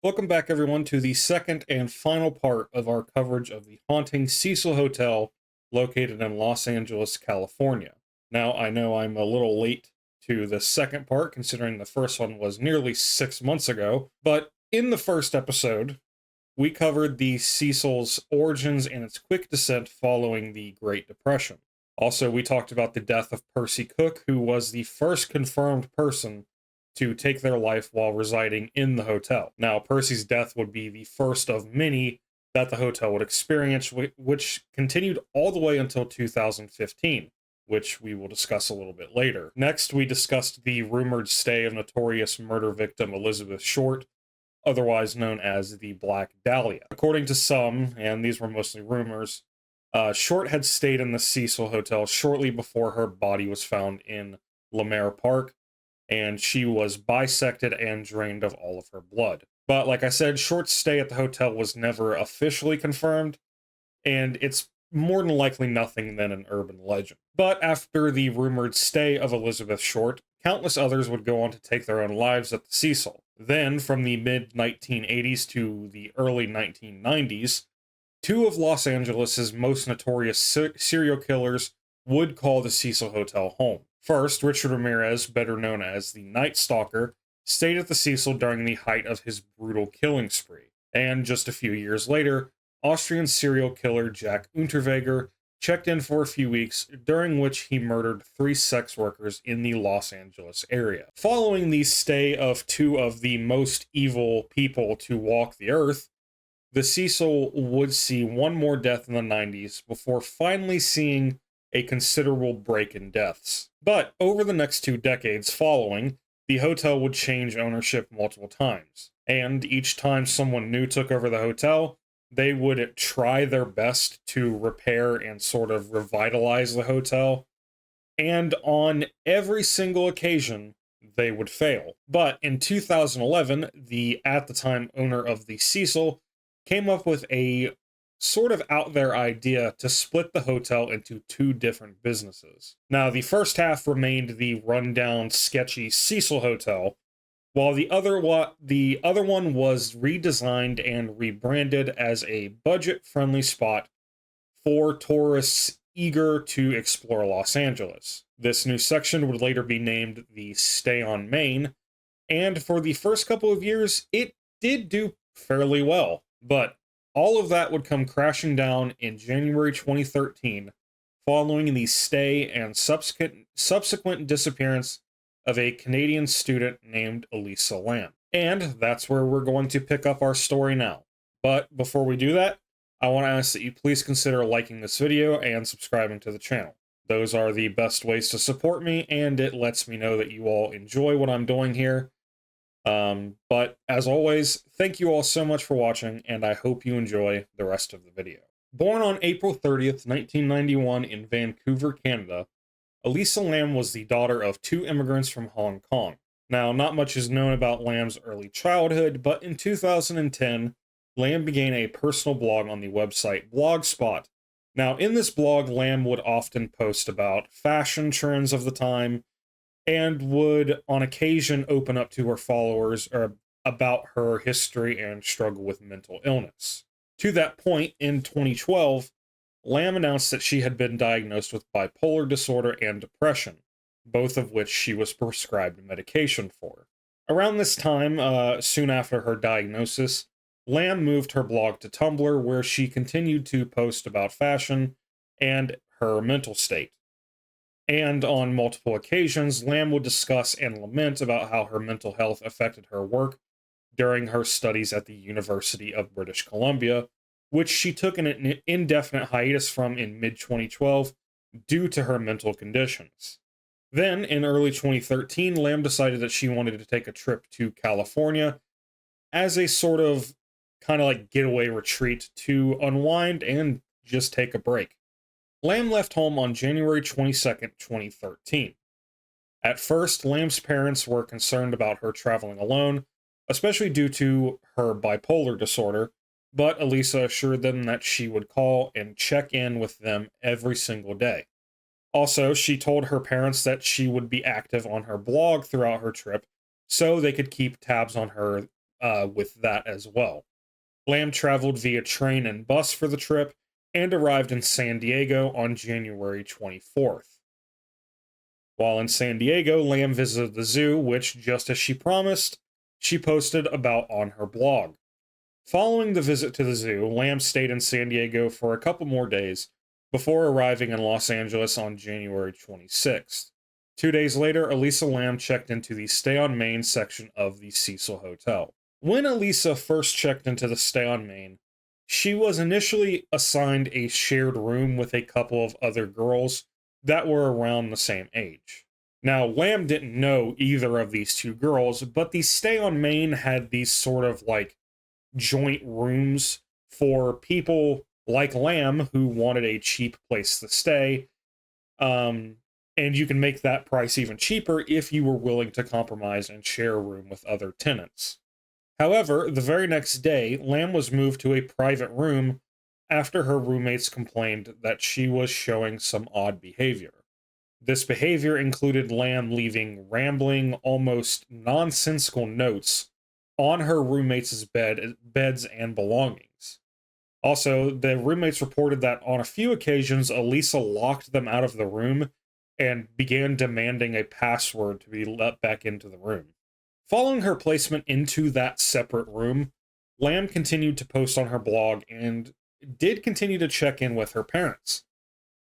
Welcome back, everyone, to the second and final part of our coverage of the haunting Cecil Hotel located in Los Angeles, California. Now, I know I'm a little late to the second part, considering the first one was nearly 6 months ago, but in the first episode, we covered the Cecil's origins and its quick descent following the Great Depression. Also, we talked about the death of Percy Cook, who was the first confirmed person to take their life while residing in the hotel. Now, Percy's death would be the first of many that the hotel would experience, which continued all the way until 2015, which we will discuss a little bit later. Next, we discussed the rumored stay of notorious murder victim Elizabeth Short, otherwise known as the Black Dahlia. According to some, and these were mostly rumors, Short had stayed in the Cecil Hotel shortly before her body was found in Lamar Park, and she was bisected and drained of all of her blood. But like I said, Short's stay at the hotel was never officially confirmed, and it's more than likely nothing than an urban legend. But after the rumored stay of Elizabeth Short, countless others would go on to take their own lives at the Cecil. Then, from the mid-1980s to the early 1990s, two of Los Angeles' most notorious serial killers would call the Cecil Hotel home. First, Richard Ramirez, better known as the Night Stalker, stayed at the Cecil during the height of his brutal killing spree. And just a few years later, Austrian serial killer Jack Unterweger checked in for a few weeks, during which he murdered 3 sex workers in the Los Angeles area. Following the stay of two of the most evil people to walk the earth, the Cecil would see one more death in the 90s before finally seeing a considerable break in deaths. But over the next 2 decades following, the hotel would change ownership multiple times. And each time someone new took over the hotel, they would try their best to repair and sort of revitalize the hotel. And on every single occasion, they would fail. But in 2011, the at the time owner of the Cecil came up with a sort of out there idea to split the hotel into 2 different businesses. Now, the first half remained the rundown, sketchy Cecil Hotel, while the other one was redesigned and rebranded as a budget-friendly spot for tourists eager to explore Los Angeles. This new section would later be named the Stay on Main, and for the first couple of years, it did do fairly well, but all of that would come crashing down in January 2013, following the stay and subsequent disappearance of a Canadian student named Elisa Lam. And that's where we're going to pick up our story now. But before we do that, I want to ask that you please consider liking this video and subscribing to the channel. Those are the best ways to support me, and it lets me know that you all enjoy what I'm doing here. But as always, thank you all so much for watching, and I hope you enjoy the rest of the video. Born on April 30th, 1991 in Vancouver, Canada, Elisa Lam was the daughter of 2 immigrants from Hong Kong. Now, not much is known about Lam's early childhood, but in 2010, Lam began a personal blog on the website Blogspot. Now, in this blog, Lam would often post about fashion trends of the time, and would on occasion open up to her followers about her history and struggle with mental illness. To that point, in 2012, Lam announced that she had been diagnosed with bipolar disorder and depression, both of which she was prescribed medication for. Around this time, soon after her diagnosis, Lam moved her blog to Tumblr, where she continued to post about fashion and her mental state. And on multiple occasions, Lam would discuss and lament about how her mental health affected her work during her studies at the University of British Columbia, which she took an indefinite hiatus from in mid-2012 due to her mental conditions. Then, in early 2013, Lam decided that she wanted to take a trip to California as a sort of kind of like getaway retreat to unwind and just take a break. Lam left home on January 22nd, 2013. At first, Lam's parents were concerned about her traveling alone, especially due to her bipolar disorder, but Elisa assured them that she would call and check in with them every single day. Also, she told her parents that she would be active on her blog throughout her trip, so they could keep tabs on her with that as well. Lam traveled via train and bus for the trip and arrived in San Diego on January 24th. While in San Diego, Lam visited the zoo, which, just as she promised, she posted about on her blog. Following the visit to the zoo, Lam stayed in San Diego for a couple more days before arriving in Los Angeles on January 26th. 2 days later, Elisa Lam checked into the Stay on Main section of the Cecil Hotel. When Elisa first checked into the Stay on Main, she was initially assigned a shared room with a couple of other girls that were around the same age. Now, Lam didn't know either of these two girls, but the Stay on Main had these sort of like joint rooms for people like Lam who wanted a cheap place to stay. And you can make that price even cheaper if you were willing to compromise and share a room with other tenants. However, the very next day, Lam was moved to a private room after her roommates complained that she was showing some odd behavior. This behavior included Lam leaving rambling, almost nonsensical notes on her roommates' beds and belongings. Also, the roommates reported that on a few occasions, Elisa locked them out of the room and began demanding a password to be let back into the room. Following her placement into that separate room, Lam continued to post on her blog and did continue to check in with her parents.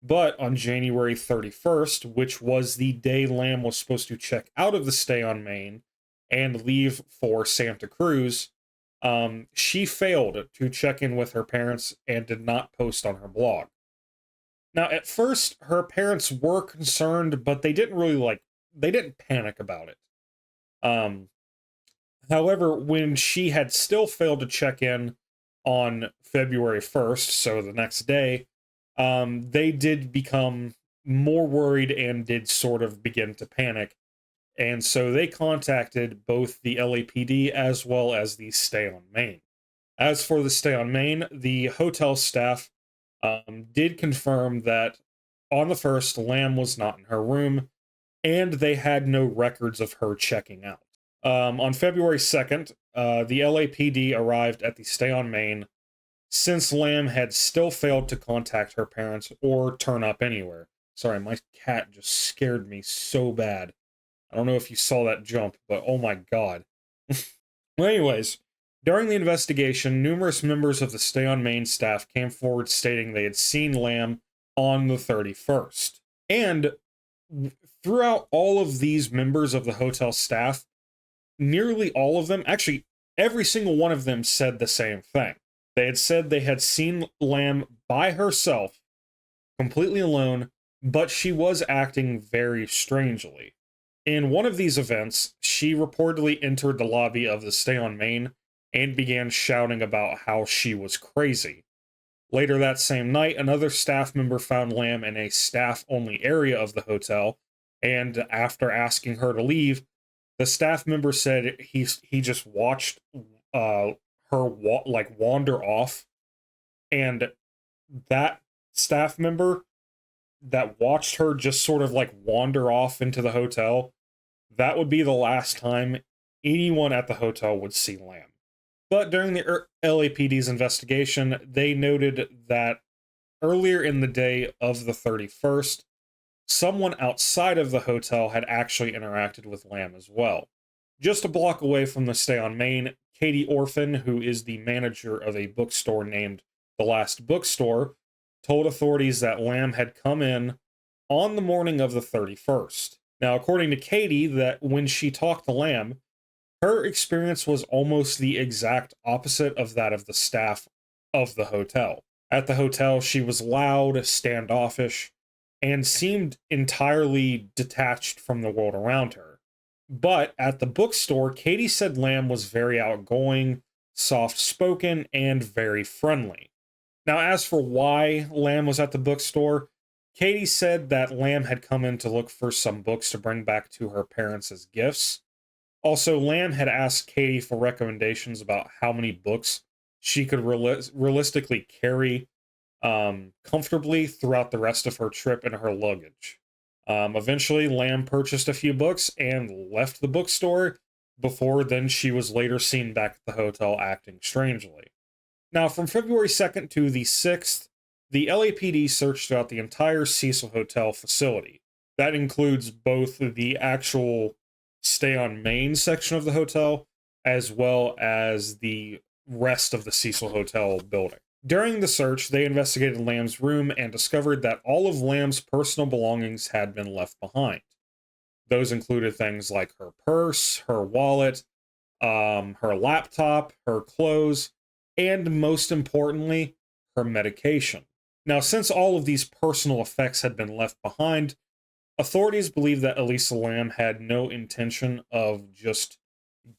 But on January 31st, which was the day Lam was supposed to check out of the Stay on Main and leave for Santa Cruz, she failed to check in with her parents and did not post on her blog. Now, at first, her parents were concerned, but they didn't panic about it. However, when she had still failed to check in on February 1st, so the next day, they did become more worried and did sort of begin to panic. And so they contacted both the LAPD as well as the Stay on Main. As for the Stay on Main, the hotel staff did confirm that on the 1st, Lam was not in her room, and they had no records of her checking out. On February 2nd, the LAPD arrived at the Stay on Main since Lam had still failed to contact her parents or turn up anywhere. Sorry, my cat just scared me so bad. I don't know if you saw that jump, but oh my god. Well, anyways, during the investigation, numerous members of the Stay on Main staff came forward stating they had seen Lam on the 31st. And throughout all of these members of the hotel staff, nearly all of them, actually every single one of them, said the same thing. They had said they had seen Lam by herself, completely alone, but she was acting very strangely. In one of these events, she reportedly entered the lobby of the Stay on Main and began shouting about how she was crazy. Later that same night, another staff member found Lam in a staff-only area of the hotel, and after asking her to leave, the staff member said he just watched her wander off, and that staff member that watched her just sort of like wander off into the hotel, that would be the last time anyone at the hotel would see Lam. But during the LAPD's investigation, they noted that earlier in the day of the 31st, someone outside of the hotel had actually interacted with Lam as well. Just a block away from the Stay on Main, Katie Orphan, who is the manager of a bookstore named The Last Bookstore, told authorities that Lam had come in on the morning of the 31st. Now, according to Katie, that when she talked to Lam, her experience was almost the exact opposite of that of the staff of the hotel. At the hotel, she was loud, standoffish, and seemed entirely detached from the world around her. But at the bookstore, Katie said Lam was very outgoing, soft-spoken, and very friendly. Now, as for why Lam was at the bookstore, Katie said that Lam had come in to look for some books to bring back to her parents as gifts. Also, Lam had asked Katie for recommendations about how many books she could realistically carry comfortably throughout the rest of her trip in her luggage. Eventually, Lam purchased a few books and left the bookstore, before then she was later seen back at the hotel acting strangely. Now, from February 2nd to the 6th, the LAPD searched out the entire Cecil Hotel facility. That includes both the actual stay on main section of the hotel as well as the rest of the Cecil Hotel building. During the search, they investigated Lam's room and discovered that all of Lam's personal belongings had been left behind. Those included things like her purse, her wallet, her laptop, her clothes, and most importantly, her medication. Now, since all of these personal effects had been left behind, authorities believe that Elisa Lam had no intention of just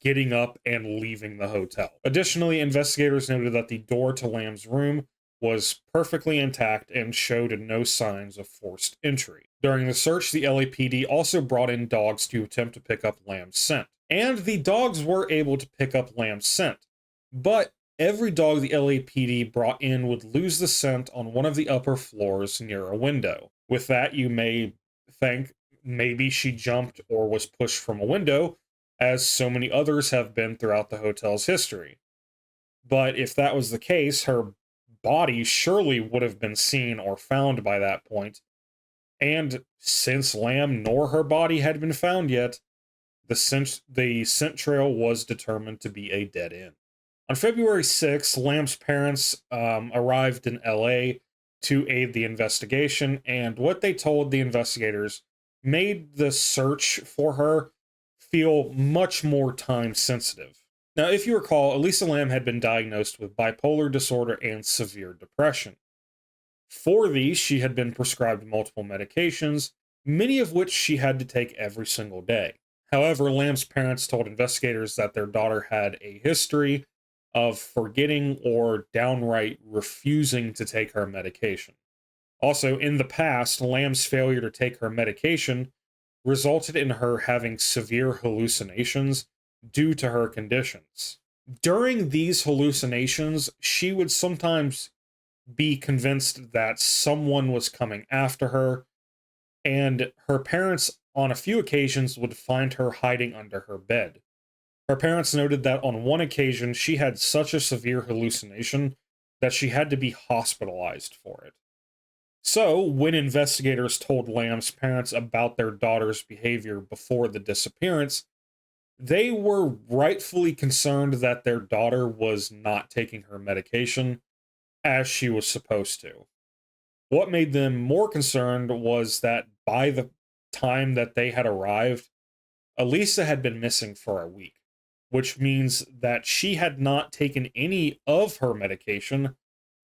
getting up and leaving the hotel. Additionally, investigators noted that the door to Lam's room was perfectly intact and showed no signs of forced entry. During the search, the LAPD also brought in dogs to attempt to pick up Lam's scent. And the dogs were able to pick up Lamb's scent. But every dog the LAPD brought in would lose the scent on one of the upper floors near a window. With that, you may think maybe she jumped or was pushed from a window, as so many others have been throughout the hotel's history. But if that was the case, her body surely would have been seen or found by that point. And since Lam nor her body had been found yet, the scent trail was determined to be a dead end. On February 6th, Lamb's parents arrived in LA to aid the investigation, and what they told the investigators made the search for her feel much more time sensitive. Now, if you recall, Elisa Lam had been diagnosed with bipolar disorder and severe depression. For these, she had been prescribed multiple medications, many of which she had to take every single day. However, Lam's parents told investigators that their daughter had a history of forgetting or downright refusing to take her medication. Also, in the past, Lamb's failure to take her medication resulted in her having severe hallucinations due to her conditions. During these hallucinations, she would sometimes be convinced that someone was coming after her, and her parents, on a few occasions, would find her hiding under her bed. Her parents noted that on one occasion, she had such a severe hallucination that she had to be hospitalized for it. So, when investigators told Lamb's parents about their daughter's behavior before the disappearance, they were rightfully concerned that their daughter was not taking her medication as she was supposed to. What made them more concerned was that by the time that they had arrived, Elisa had been missing for a week, which means that she had not taken any of her medication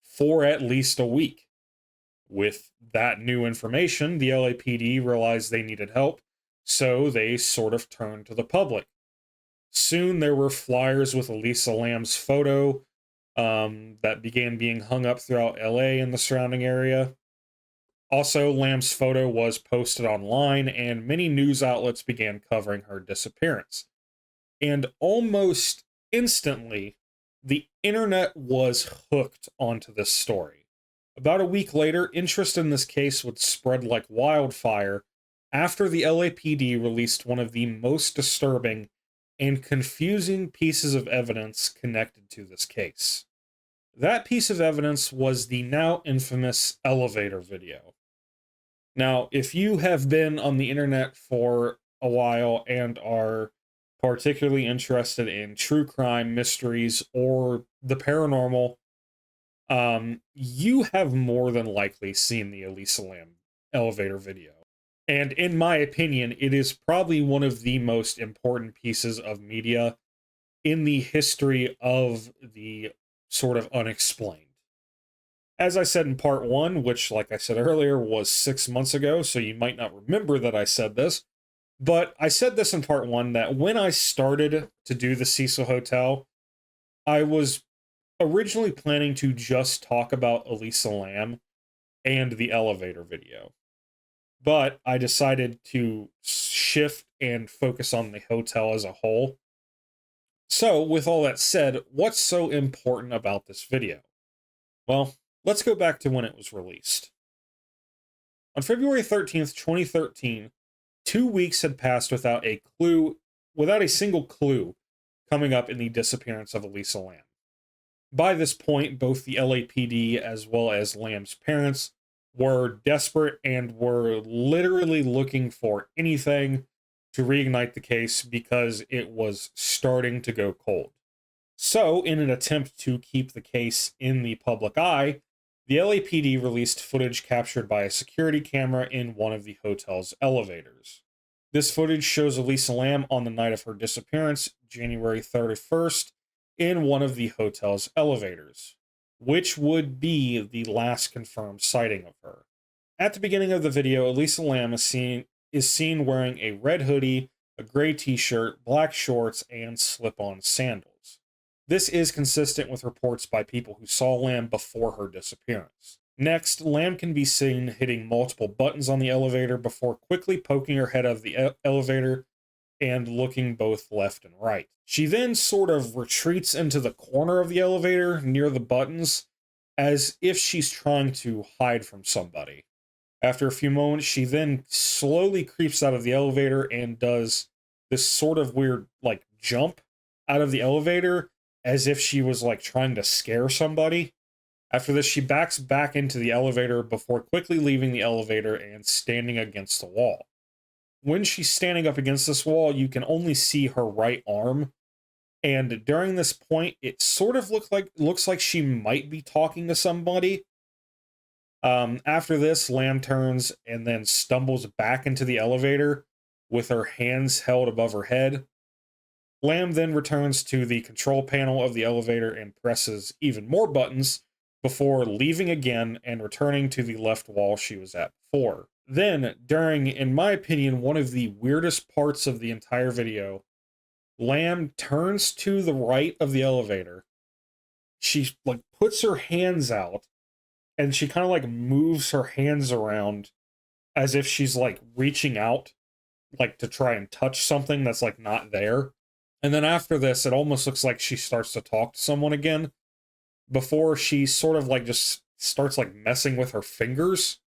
for at least a week. With that new information, the LAPD realized they needed help, so they sort of turned to the public. Soon there were flyers with Elisa Lam's photo that began being hung up throughout LA and the surrounding area. Also, Lam's photo was posted online, and many news outlets began covering her disappearance. And almost instantly, the internet was hooked onto this story. About a week later, interest in this case would spread like wildfire after the LAPD released one of the most disturbing and confusing pieces of evidence connected to this case. That piece of evidence was the now infamous elevator video. Now, if you have been on the internet for a while and are particularly interested in true crime, mysteries, or the paranormal, you have more than likely seen the Elisa Lam elevator video. And in my opinion, it is probably one of the most important pieces of media in the history of the sort of unexplained. As I said in part one, which, like I said earlier, was 6 months ago, so you might not remember that I said this, but I said this in part one that when I started to do the Cecil Hotel, I was originally planning to just talk about Elisa Lam and the elevator video. But I decided to shift and focus on the hotel as a whole. So, with all that said, what's so important about this video? Well, let's go back to when it was released. On February 13th, 2013, 2 weeks had passed without a clue without a single clue coming up in the disappearance of Elisa Lam. By this point, both the LAPD as well as Lam's parents were desperate and were literally looking for anything to reignite the case because it was starting to go cold. So, in an attempt to keep the case in the public eye, the LAPD released footage captured by a security camera in one of the hotel's elevators. This footage shows Elisa Lam on the night of her disappearance, January 31st, in one of the hotel's elevators, which would be the last confirmed sighting of her. At the beginning of the video, Elisa Lam is seen wearing a red hoodie, a gray t-shirt, black shorts, and slip-on sandals. This is consistent with reports by people who saw Lam before her disappearance. Next, Lam can be seen hitting multiple buttons on the elevator before quickly poking her head out of the elevator and looking both left and right. She then sort of retreats into the corner of the elevator near the buttons as if she's trying to hide from somebody. After a few moments, she then slowly creeps out of the elevator and does this sort of weird, like, jump out of the elevator as if she was, like, trying to scare somebody. After this, she backs back into the elevator before quickly leaving the elevator and standing against the wall. When she's standing up against this wall, you can only see her right arm. And during this point, it sort of looks like she might be talking to somebody. After this, Lam turns and then stumbles back into the elevator with her hands held above her head. Lam then returns to the control panel of the elevator and presses even more buttons before leaving again and returning to the left wall she was at before. Then, during, in my opinion, one of the weirdest parts of the entire video, Lam turns to the right of the elevator. She, like, puts her hands out, and she kind of, like, moves her hands around as if she's, like, reaching out, like, to try and touch something that's, like, not there. And then after this, it almost looks like she starts to talk to someone again before she sort of, like, just starts, like, messing with her fingers.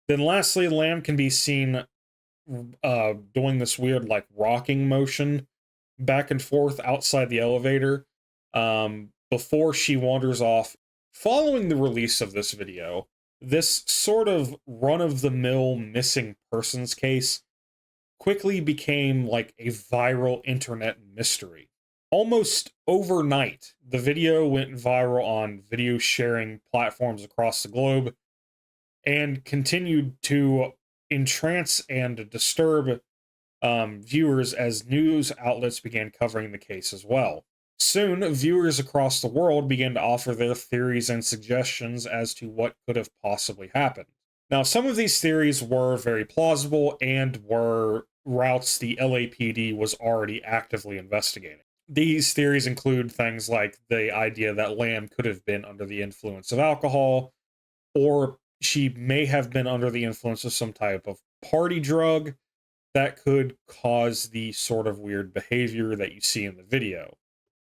Then lastly, Lam can be seen doing this weird, like, rocking motion back and forth outside the elevator before she wanders off. Following the release of this video, this sort of run-of-the-mill missing persons case quickly became like a viral internet mystery. Almost overnight, the video went viral on video sharing platforms across the globe and continued to entrance and disturb viewers as news outlets began covering the case as well. Soon, viewers across the world began to offer their theories and suggestions as to what could have possibly happened. Now, some of these theories were very plausible and were routes the LAPD was already actively investigating. These theories include things like the idea that Lam could have been under the influence of alcohol, or she may have been under the influence of some type of party drug that could cause the sort of weird behavior that you see in the video.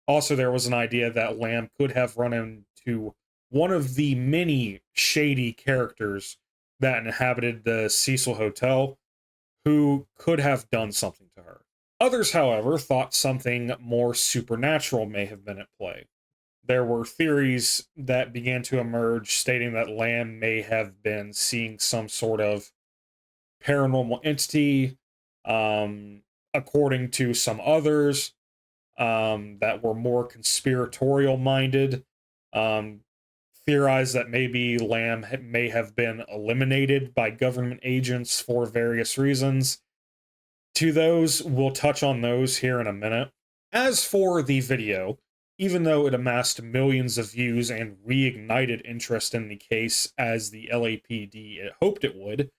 Also, there was an idea that Lam could have run into one of the many shady characters that inhabited the Cecil Hotel who could have done something to her. Others, however, thought something more supernatural may have been at play. There were theories that began to emerge stating that Lam may have been seeing some sort of paranormal entity, according to some others that were more conspiratorial minded. Theorized that maybe Lam may have been eliminated by government agents for various reasons. To those, we'll touch on those here in a minute. As for the video, even though it amassed millions of views and reignited interest in the case as the LAPD hoped it would,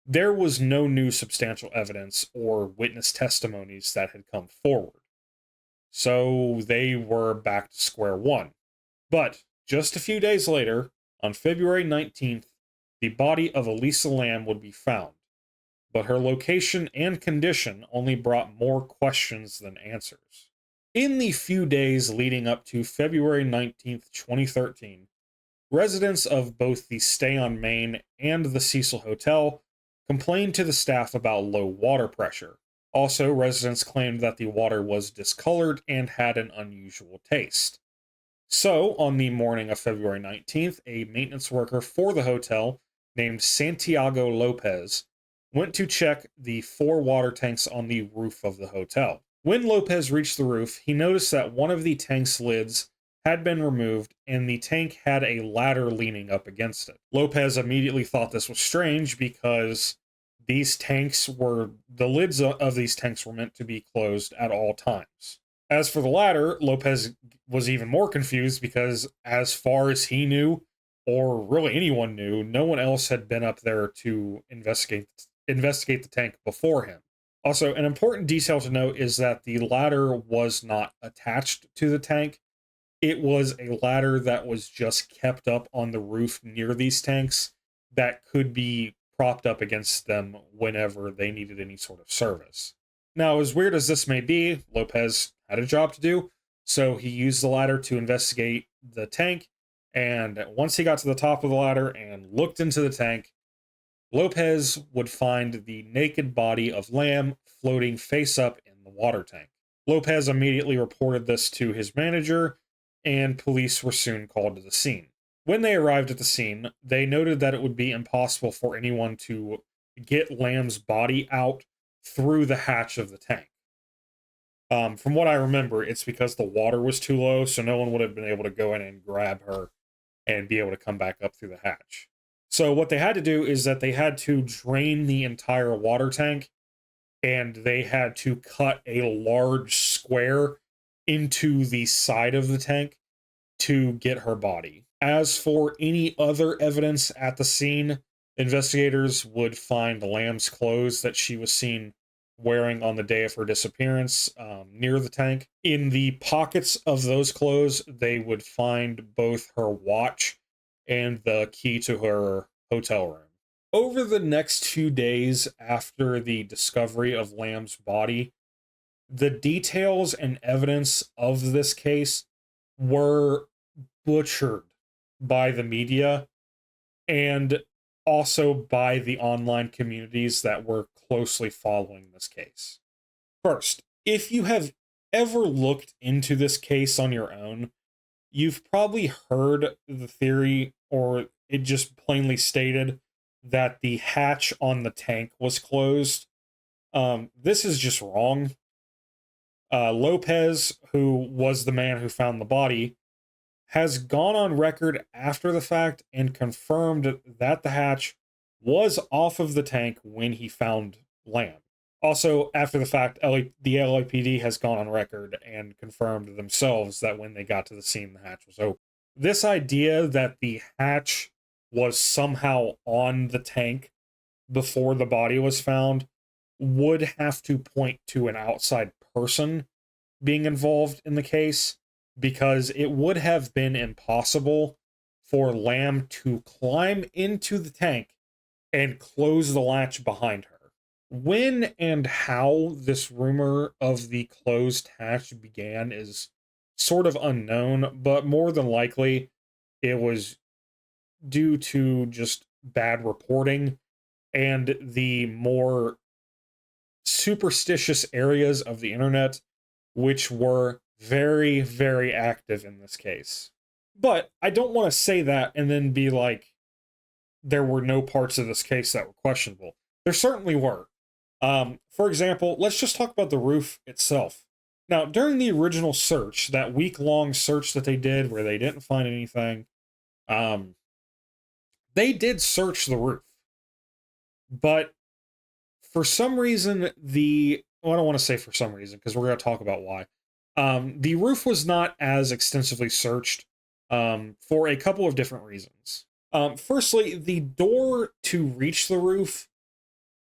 there was no new substantial evidence or witness testimonies that had come forward. So they were back to square one. But just a few days later, on February 19th, the body of Elisa Lam would be found. But her location and condition only brought more questions than answers. In the few days leading up to February 19th, 2013, residents of both the Stay on Main and the Cecil Hotel complained to the staff about low water pressure, Also, residents claimed that the water was discolored and had an unusual taste. So, on the morning of February 19th, a maintenance worker for the hotel named Santiago Lopez went to check the 4 water tanks on the roof of the hotel. When Lopez reached the roof, he noticed that one of the tank's lids had been removed and the tank had a ladder leaning up against it. Lopez immediately thought this was strange because the lids of these tanks were meant to be closed at all times. As for the ladder, Lopez was even more confused because, as far as he knew, or really anyone knew, no one else had been up there to investigate the tank before him. Also, an important detail to note is that the ladder was not attached to the tank. It was a ladder that was just kept up on the roof near these tanks that could be propped up against them whenever they needed any sort of service. Now, as weird as this may be, Lopez had a job to do, so he used the ladder to investigate the tank. And once he got to the top of the ladder and looked into the tank, Lopez would find the naked body of Lam floating face up in the water tank. Lopez immediately reported this to his manager, and police were soon called to the scene. When they arrived at the scene, they noted that it would be impossible for anyone to get Lam's body out through the hatch of the tank. From what I remember, it's because the water was too low, so no one would have been able to go in and grab her and be able to come back up through the hatch. So what they had to do is that they had to drain the entire water tank, and they had to cut a large square into the side of the tank to get her body. As for any other evidence at the scene, investigators would find Lamb's clothes that she was seen wearing on the day of her disappearance near the tank. In the pockets of those clothes, they would find both her watch and the key to her hotel room. Over the next 2 days after the discovery of Lamb's body, the details and evidence of this case were butchered by the media and also by the online communities that were closely following this case. First, if you have ever looked into this case on your own, you've probably heard the theory, or it just plainly stated, that the hatch on the tank was closed. This is just wrong. Lopez, who was the man who found the body, has gone on record after the fact and confirmed that the hatch was off of the tank when he found Lam. Also, after the fact, the LAPD has gone on record and confirmed themselves that when they got to the scene, the hatch was open. This idea that the hatch was somehow on the tank before the body was found would have to point to an outside person being involved in the case, because it would have been impossible for Lam to climb into the tank and close the latch behind her. When and how this rumor of the closed hatch began is sort of unknown, but more than likely it was due to just bad reporting and the more superstitious areas of the internet, which were very, very active in this case. But I don't want to say that and then be like, there were no parts of this case that were questionable. There certainly were. For example, let's just talk about the roof itself. Now, during the original search, that week-long search that they did where they didn't find anything, they did search the roof. But for some reason, I don't want to say for some reason, because we're going to talk about why. The roof was not as extensively searched for a couple of different reasons. Firstly, the door to reach the roof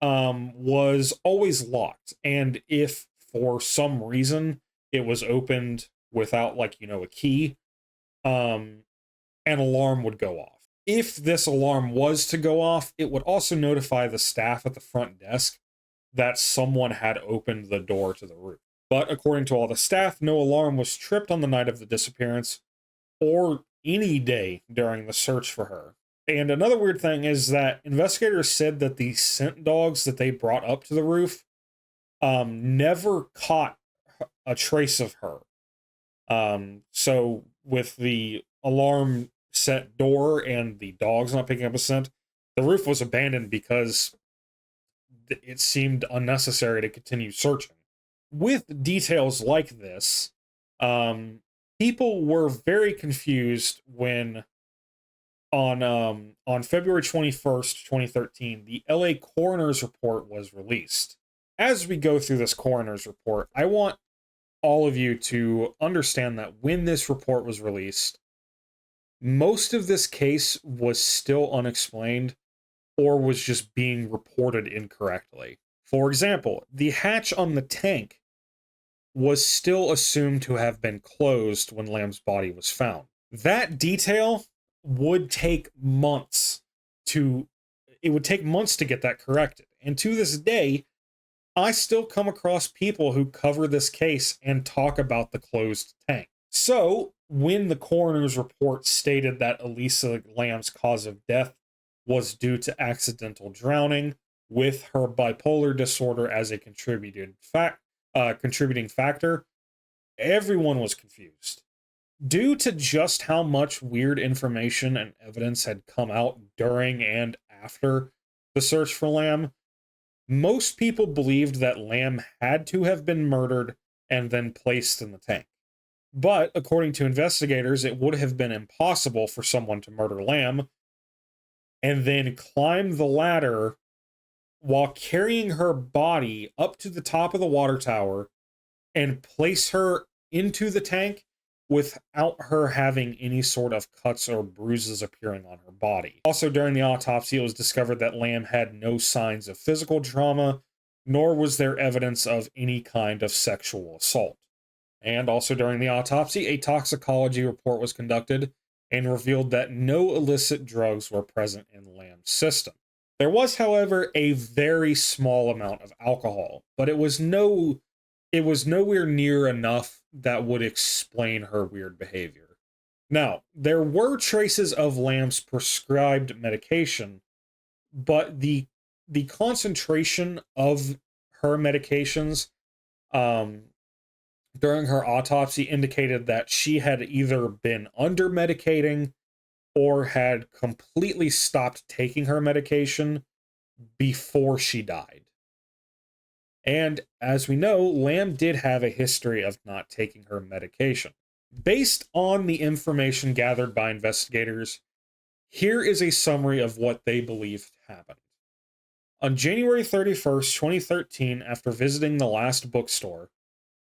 was always locked, and if for some reason it was opened without, a key, an alarm would go off. If this alarm was to go off, it would also notify the staff at the front desk that someone had opened the door to the roof. But according to all the staff, no alarm was tripped on the night of the disappearance or any day during the search for her. And another weird thing is that investigators said that the scent dogs that they brought up to the roof never caught a trace of her. So with the alarm set door and the dogs not picking up a scent, the roof was abandoned because it seemed unnecessary to continue searching. With details like this, people were very confused when on February 21st, 2013, the LA coroner's report was released. As we go through this coroner's report, I want all of you to understand that when this report was released, most of this case was still unexplained or was just being reported incorrectly. For example, the hatch on the tank was still assumed to have been closed when Lamb's body was found. That detail would take months to get that corrected. And to this day, I still come across people who cover this case and talk about the closed tank. So, when the coroner's report stated that Elisa Lam's cause of death was due to accidental drowning, with her bipolar disorder as a contributing factor, everyone was confused. Due to just how much weird information and evidence had come out during and after the search for Lam, most people believed that Lam had to have been murdered and then placed in the tank. But according to investigators, it would have been impossible for someone to murder Lam and then climb the ladder while carrying her body up to the top of the water tower and place her into the tank without her having any sort of cuts or bruises appearing on her body. Also, during the autopsy, it was discovered that Lam had no signs of physical trauma, nor was there evidence of any kind of sexual assault. And also during the autopsy, a toxicology report was conducted and revealed that no illicit drugs were present in Lam's system. There was, however, a very small amount of alcohol, but it was nowhere near enough that would explain her weird behavior. Now, there were traces of Lamb's prescribed medication, but the concentration of her medications during her autopsy indicated that she had either been under medicating or had completely stopped taking her medication before she died. And as we know, Lam did have a history of not taking her medication. Based on the information gathered by investigators, here is a summary of what they believe happened. On January 31st, 2013, after visiting the last bookstore,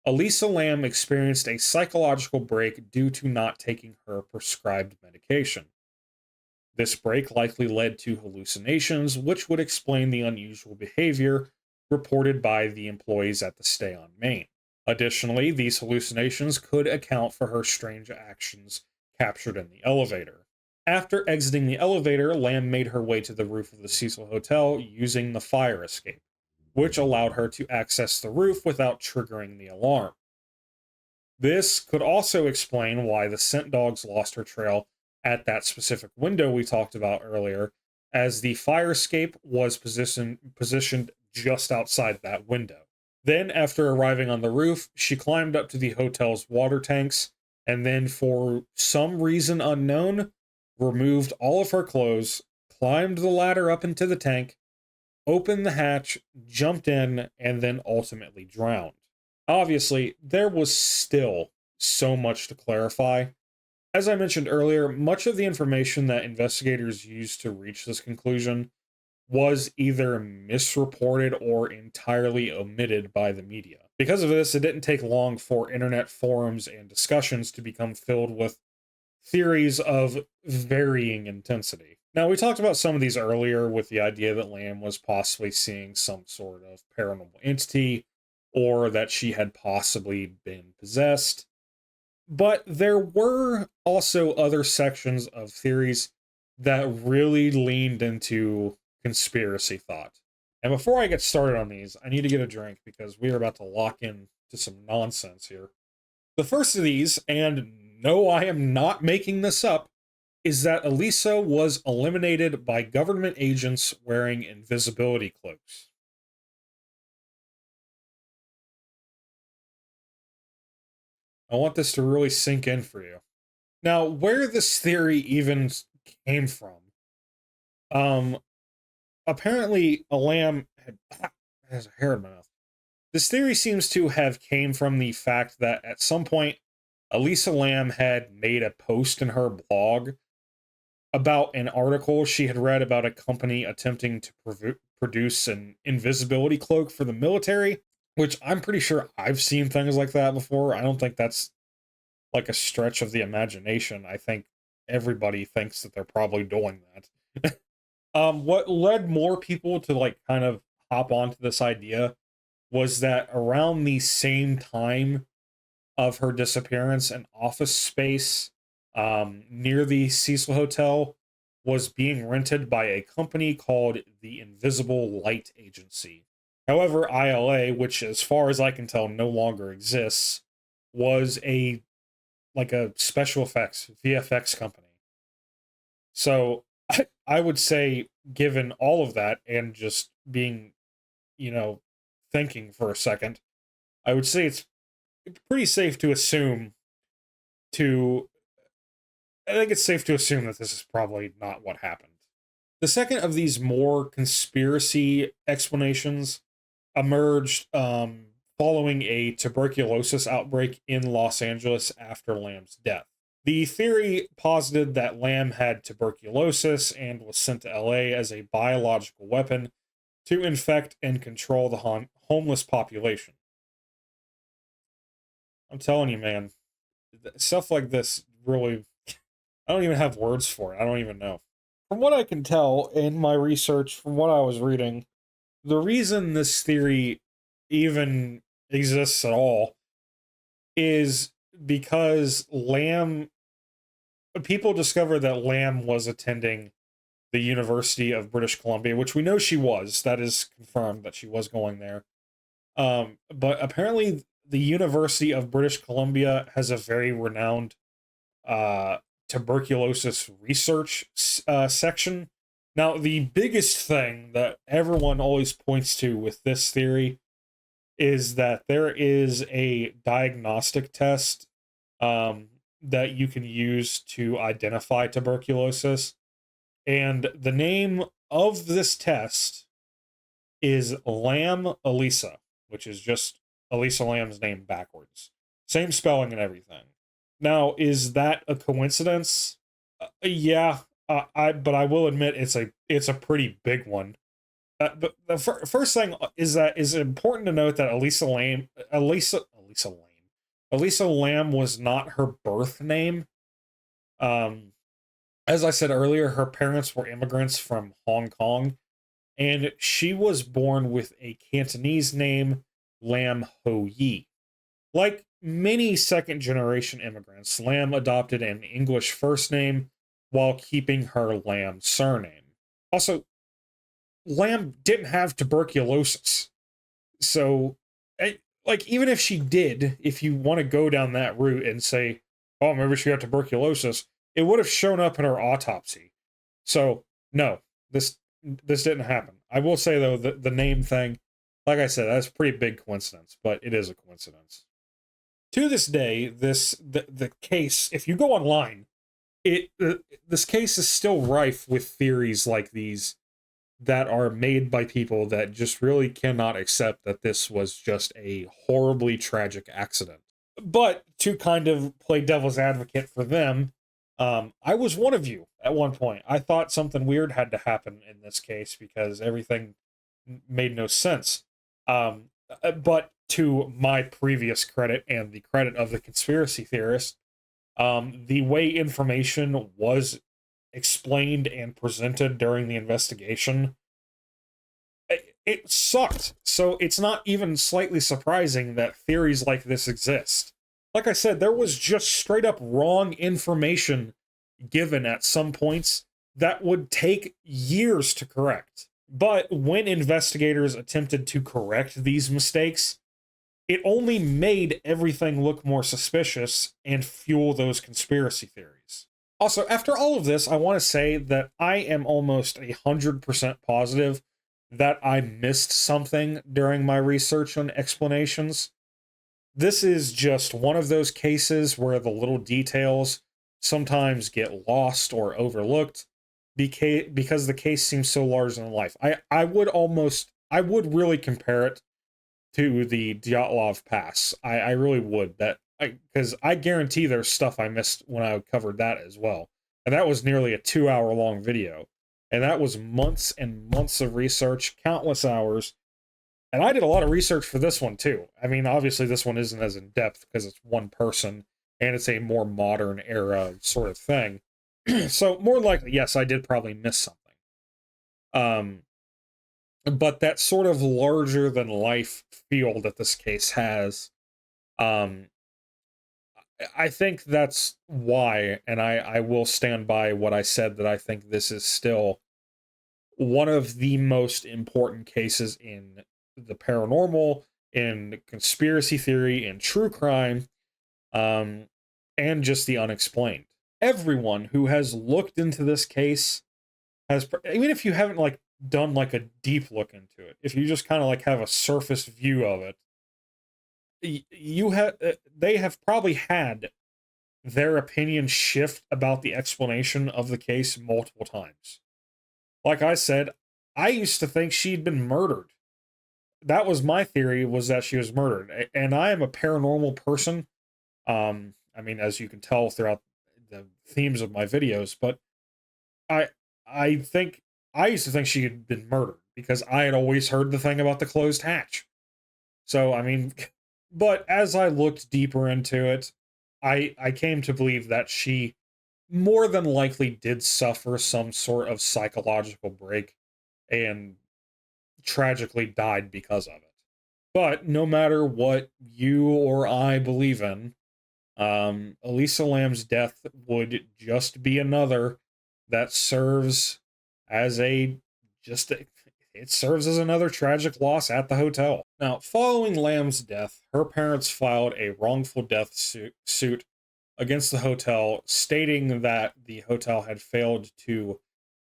Elisa Lam experienced a psychological break due to not taking her prescribed medication. This break likely led to hallucinations, which would explain the unusual behavior reported by the employees at the Stay on Main. Additionally, these hallucinations could account for her strange actions captured in the elevator. After exiting the elevator, Lam made her way to the roof of the Cecil Hotel using the fire escape, which allowed her to access the roof without triggering the alarm. This could also explain why the scent dogs lost her trail at that specific window we talked about earlier, as the fire escape was positioned just outside that window. Then, after arriving on the roof, she climbed up to the hotel's water tanks, and then, for some reason unknown, removed all of her clothes, climbed the ladder up into the tank, opened the hatch, jumped in, and then ultimately drowned. Obviously, there was still so much to clarify. As I mentioned earlier, much of the information that investigators used to reach this conclusion was either misreported or entirely omitted by the media. Because of this, it didn't take long for internet forums and discussions to become filled with theories of varying intensity. Now, we talked about some of these earlier with the idea that Lam was possibly seeing some sort of paranormal entity or that she had possibly been possessed. But there were also other sections of theories that really leaned into conspiracy thought. And before I get started on these, I need to get a drink because we are about to lock in to some nonsense here. The first of these, and no, I am not making this up, is that Elisa was eliminated by government agents wearing invisibility cloaks. I want this to really sink in for you. Now, where this theory even came from, um, apparently a lamb has a hair in my mouth. This theory seems to have came from the fact that at some point, Elisa Lam had made a post in her blog about an article she had read about a company attempting to produce an invisibility cloak for the military, which I'm pretty sure I've seen things like that before. I don't think that's like a stretch of the imagination. I think everybody thinks that they're probably doing that. What led more people to like kind of hop onto this idea was that around the same time of her disappearance, an office space near the Cecil Hotel was being rented by a company called the Invisible Light Agency. However, ILA, which as far as I can tell no longer exists, was a like a special effects VFX company. So I would say, given all of that and just being, thinking for a second, I would say it's pretty safe to assume to I think it's safe to assume that this is probably not what happened. The second of these more conspiracy explanations emerged following a tuberculosis outbreak in Los Angeles after Lamb's death. The theory posited that Lamb had tuberculosis and was sent to LA as a biological weapon to infect and control the homeless population. I'm telling you, man, stuff like this really, I don't even have words for it. I don't even know. From what I can tell in my research, from what I was reading, the reason this theory even exists at all is because people discovered that Lamb was attending the University of British Columbia, which we know she was. That is confirmed that she was going there. But apparently, the University of British Columbia has a very renowned tuberculosis research section. Now, the biggest thing that everyone always points to with this theory is that there is a diagnostic test that you can use to identify tuberculosis. And the name of this test is Lam Elisa, which is just Elisa Lam's name backwards. Same spelling and everything. Now, is that a coincidence? Yeah, but I will admit it's a pretty big one. But the first thing is that is important to note that Elisa Lam was not her birth name. As I said earlier, her parents were immigrants from Hong Kong, and she was born with a Cantonese name, Lam Ho Yi. Like many second generation immigrants, Lam adopted an English first name while keeping her Lam surname. Also, Lam didn't have tuberculosis. So, like, even if she did, if you want to go down that route and say, oh, maybe she got tuberculosis, it would have shown up in her autopsy. So, no, this didn't happen. I will say, though, the name thing, like I said, that's a pretty big coincidence, but it is a coincidence. To this day, the case, if you go online, this case is still rife with theories like these that are made by people that just really cannot accept that this was just a horribly tragic accident. But to kind of play devil's advocate for them, I was one of you at one point. I thought something weird had to happen in this case because everything made no sense. But to my previous credit and the credit of the conspiracy theorist, the way information was explained and presented during the investigation, it sucked. So it's not even slightly surprising that theories like this exist. Like I said, there was just straight up wrong information given at some points that would take years to correct. But when investigators attempted to correct these mistakes, it only made everything look more suspicious and fuel those conspiracy theories. Also, after all of this, I want to say that I am almost 100% positive that I missed something during my research on explanations. This is just one of those cases where the little details sometimes get lost or overlooked because the case seems so larger than life. I would really compare it to the Dyatlov Pass. I really would, because I guarantee there's stuff I missed when I covered that as well. And that was nearly a 2 hour long video. And that was months and months of research, countless hours. And I did a lot of research for this one too. I mean, obviously this one isn't as in depth because it's one person and it's a more modern era sort of thing. So more likely, yes, I did probably miss something. Um, but that sort of larger than life feel that this case has, um, I think that's why, and I will stand by what I said, that I think this is still one of the most important cases in the paranormal, in conspiracy theory, in true crime, um, and just the unexplained. Everyone who has looked into this case has, even if you haven't like done like a deep look into it, if you just kind of like have a surface view of it, you have they have probably had their opinion shift about the explanation of the case multiple times. Like I said, I used to think she'd been murdered. That was my theory, was that she was murdered. And I am a paranormal person. I mean, as you can tell throughout the themes of my videos, but I I think I used to think she had been murdered because I had always heard the thing about the closed hatch. So I mean, but as I looked deeper into it, I came to believe that she more than likely did suffer some sort of psychological break and tragically died because of it. But no matter what you or I believe in, Elisa Lam's death would just be another that serves as a just a, it serves as another tragic loss at the hotel. Now, following Lamb's death, her parents filed a wrongful death suit against the hotel, stating that the hotel had failed to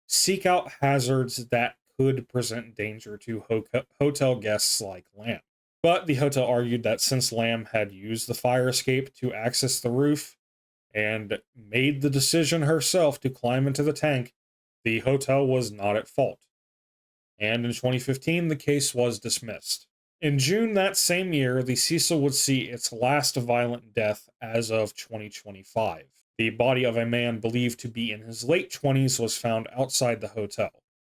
seek out hazards that could present danger to hotel guests like Lamb. But the hotel argued that since Lamb had used the fire escape to access the roof and made the decision herself to climb into the tank, the hotel was not at fault. And in 2015, the case was dismissed. In June that same year, the Cecil would see its last violent death as of 2025. The body of a man believed to be in his late 20s was found outside the hotel.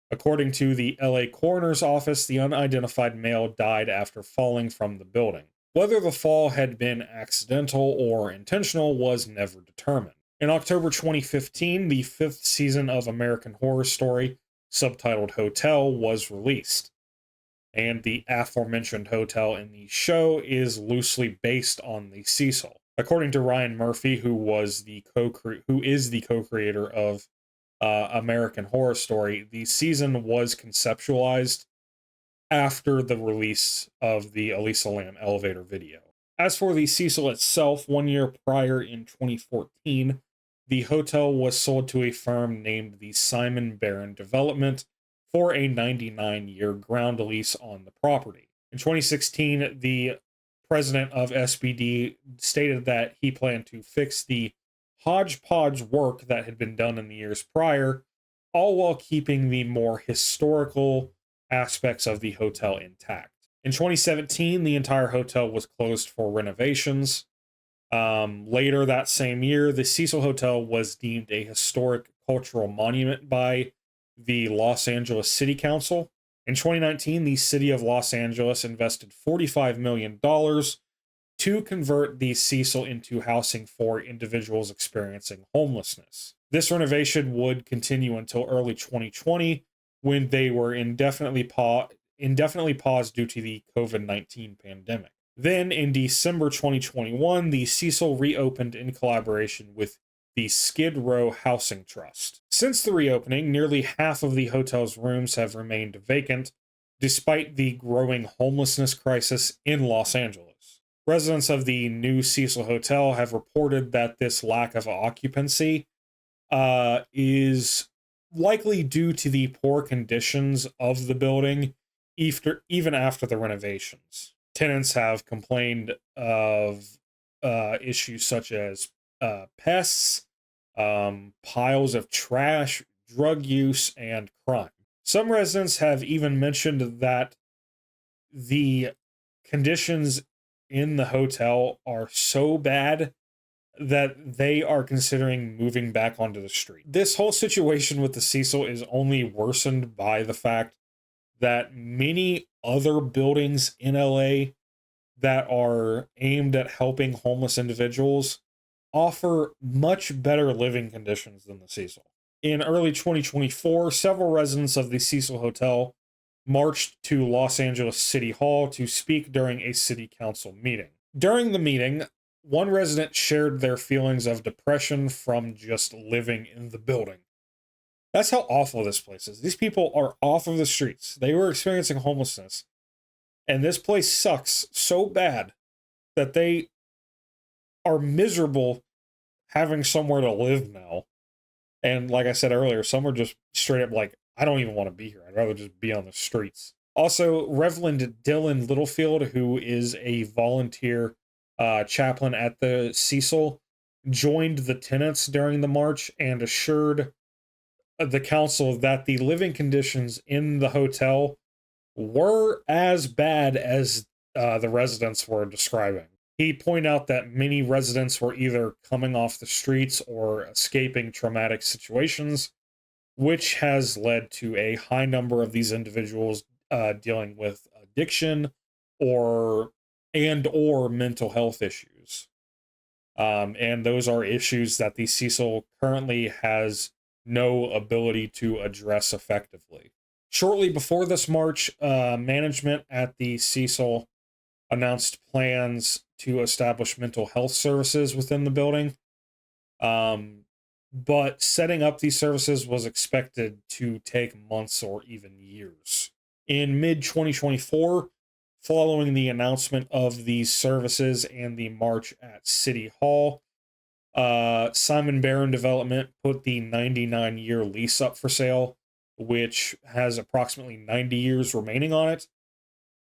According to the LA coroner's office, the unidentified male died after falling from the building. Whether the fall had been accidental or intentional was never determined. In October 2015, the fifth season of American Horror Story, subtitled Hotel, was released. And the aforementioned hotel in the show is loosely based on the Cecil. According to Ryan Murphy, who is the co-creator of American Horror Story, the season was conceptualized after the release of the Elisa Lam elevator video. As for the Cecil itself, 1 year prior in 2014, the hotel was sold to a firm named the Simon Barron Development for a 99-year ground lease on the property. In 2016, the president of SBD stated that he planned to fix the hodgepodge work that had been done in the years prior, all while keeping the more historical aspects of the hotel intact. In 2017, the entire hotel was closed for renovations. Later that same year, the Cecil Hotel was deemed a historic cultural monument by the Los Angeles City Council. In 2019, the city of Los Angeles invested $45 million to convert the Cecil into housing for individuals experiencing homelessness. This renovation would continue until early 2020, when they were indefinitely paused due to the COVID-19 pandemic. Then, in December 2021, the Cecil reopened in collaboration with the Skid Row Housing Trust. Since the reopening, nearly half of the hotel's rooms have remained vacant, despite the growing homelessness crisis in Los Angeles. Residents of the new Cecil Hotel have reported that this lack of occupancy is likely due to the poor conditions of the building even after the renovations. Tenants have complained of issues such as pests, piles of trash, drug use, and crime. Some residents have even mentioned that the conditions in the hotel are so bad that they are considering moving back onto the street. This whole situation with the Cecil is only worsened by the fact that many other buildings in LA that are aimed at helping homeless individuals offer much better living conditions than the Cecil. In early 2024, several residents of the Cecil Hotel marched to Los Angeles City Hall to speak during a city council meeting. During the meeting, one resident shared their feelings of depression from just living in the building. That's how awful this place is. These people are off of the streets. They were experiencing homelessness. And this place sucks so bad that they are miserable having somewhere to live now. And like I said earlier, some are just straight up like, I don't even want to be here. I'd rather just be on the streets. Also, Reverend Dylan Littlefield, who is a volunteer chaplain at the Cecil, joined the tenants during the march and assured the council that the living conditions in the hotel were as bad as the residents were describing. He pointed out that many residents were either coming off the streets or escaping traumatic situations, which has led to a high number of these individuals dealing with addiction or mental health issues. And those are issues that the Cecil currently has no ability to address effectively. Shortly before this march, management at the Cecil announced plans to establish mental health services within the building. But setting up these services was expected to take months or even years. In mid-2024, following the announcement of these services and the march at City Hall, Simon Barron Development put the 99-year lease up for sale, which has approximately 90 years remaining on it.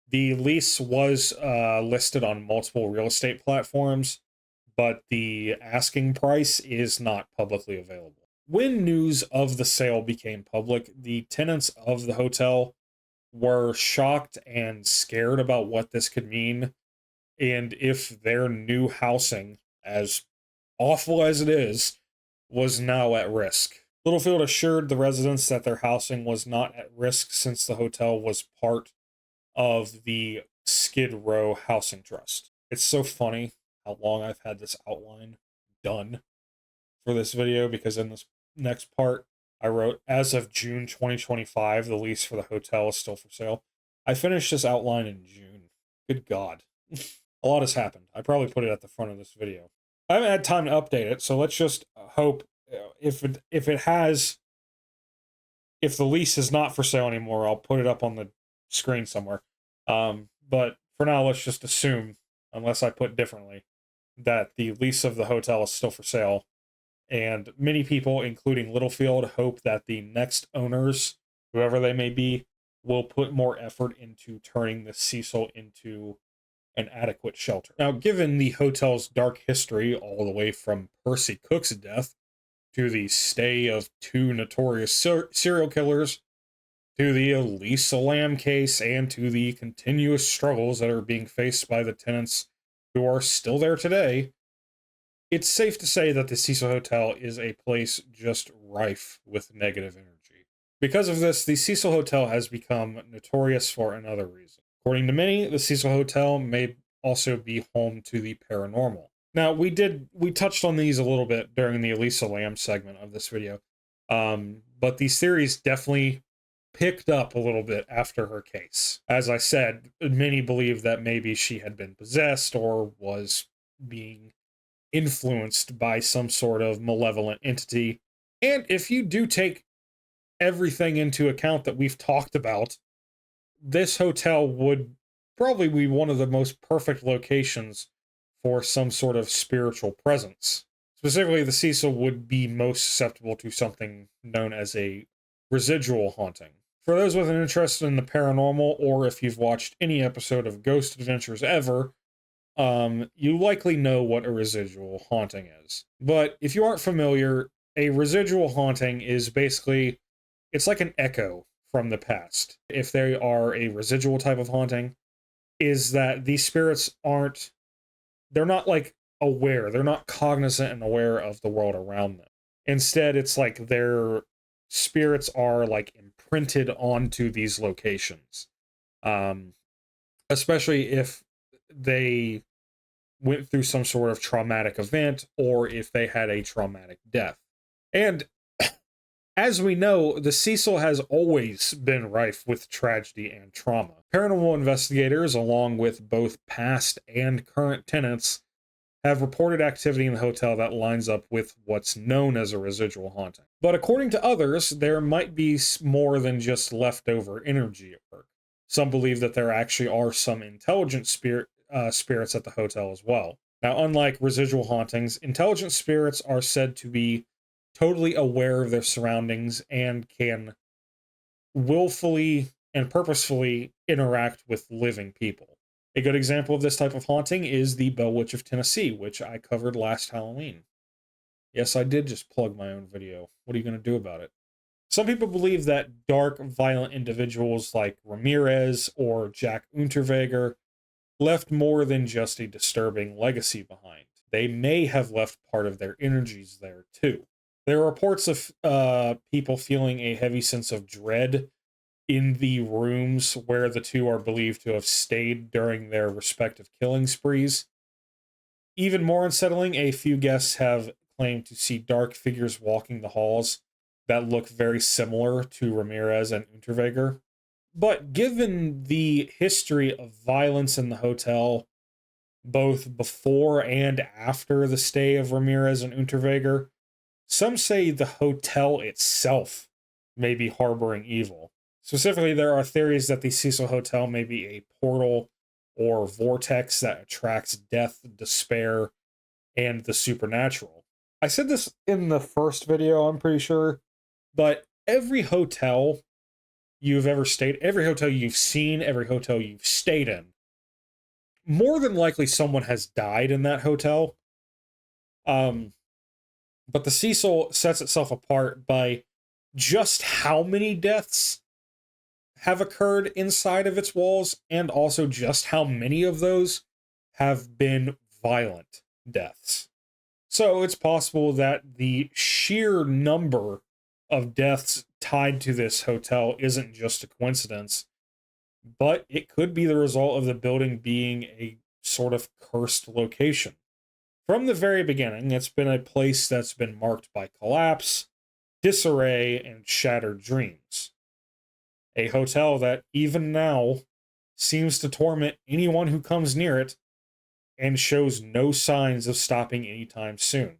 The lease was listed on multiple real estate platforms, but the asking price is not publicly available. When news of the sale became public, the tenants of the hotel were shocked and scared about what this could mean, and if their new housing, as awful as it is, was now at risk. Littlefield assured the residents that their housing was not at risk since the hotel was part of the Skid Row Housing Trust. It's so funny how long I've had this outline done for this video, because in this next part, I wrote, as of June 2025, the lease for the hotel is still for sale. I finished this outline in June. Good God. A lot has happened. I probably put it at the front of this video. I haven't had time to update it, so let's just hope if the lease is not for sale anymore, I'll put it up on the screen somewhere. But for now, let's just assume, unless I put differently, that the lease of the hotel is still for sale. And many people, including Littlefield, hope that the next owners, whoever they may be, will put more effort into turning the Cecil into an adequate shelter. Now, given the hotel's dark history, all the way from Percy Cook's death to the stay of two notorious serial killers, to the Elisa Lam case, and to the continuous struggles that are being faced by the tenants who are still there today, it's safe to say that the Cecil Hotel is a place just rife with negative energy. Because of this, the Cecil Hotel has become notorious for another reason. According to many, the Cecil Hotel may also be home to the paranormal. Now, we touched on these a little bit during the Elisa Lam segment of this video, but these theories definitely picked up a little bit after her case. As I said, many believe that maybe she had been possessed or was being influenced by some sort of malevolent entity. And if you do take everything into account that we've talked about, this hotel would probably be one of the most perfect locations for some sort of spiritual presence. Specifically, the Cecil would be most susceptible to something known as a residual haunting. For those with an interest in the paranormal, or if you've watched any episode of Ghost Adventures ever, you likely know what a residual haunting is. But if you aren't familiar, a residual haunting is basically, it's like an echo from the past. If they are a residual type of haunting, is that these spirits aren't, they're not like aware, they're not cognizant and aware of the world around them. Instead, it's like their spirits are like imprinted onto these locations. Um, Especially if they went through some sort of traumatic event or if they had a traumatic death. And as we know, the Cecil has always been rife with tragedy and trauma. Paranormal investigators, along with both past and current tenants, have reported activity in the hotel that lines up with what's known as a residual haunting. But according to others, there might be more than just leftover energy at work. Some believe that there actually are some intelligent spirits at the hotel as well. Now, unlike residual hauntings, intelligent spirits are said to be totally aware of their surroundings and can willfully and purposefully interact with living people. A good example of this type of haunting is the Bell Witch of Tennessee, which I covered last Halloween. Yes, I did just plug my own video. What are you going to do about it? Some people believe that dark, violent individuals like Ramirez or Jack Unterweger left more than just a disturbing legacy behind. They may have left part of their energies there too. There are reports of people feeling a heavy sense of dread in the rooms where the two are believed to have stayed during their respective killing sprees. Even more unsettling, a few guests have claimed to see dark figures walking the halls that look very similar to Ramirez and Unterweger. But given the history of violence in the hotel, both before and after the stay of Ramirez and Unterweger, some say the hotel itself may be harboring evil. Specifically, there are theories that the Cecil Hotel may be a portal or vortex that attracts death, despair, and the supernatural. I said this in the first video, I'm pretty sure, but every hotel you've ever stayed, every hotel you've seen, every hotel you've stayed in, more than likely someone has died in that hotel. But the Cecil sets itself apart by just how many deaths have occurred inside of its walls, and also just how many of those have been violent deaths. So it's possible that the sheer number of deaths tied to this hotel isn't just a coincidence, but it could be the result of the building being a sort of cursed location. From the very beginning, it's been a place that's been marked by collapse, disarray, and shattered dreams. A hotel that, even now, seems to torment anyone who comes near it and shows no signs of stopping anytime soon.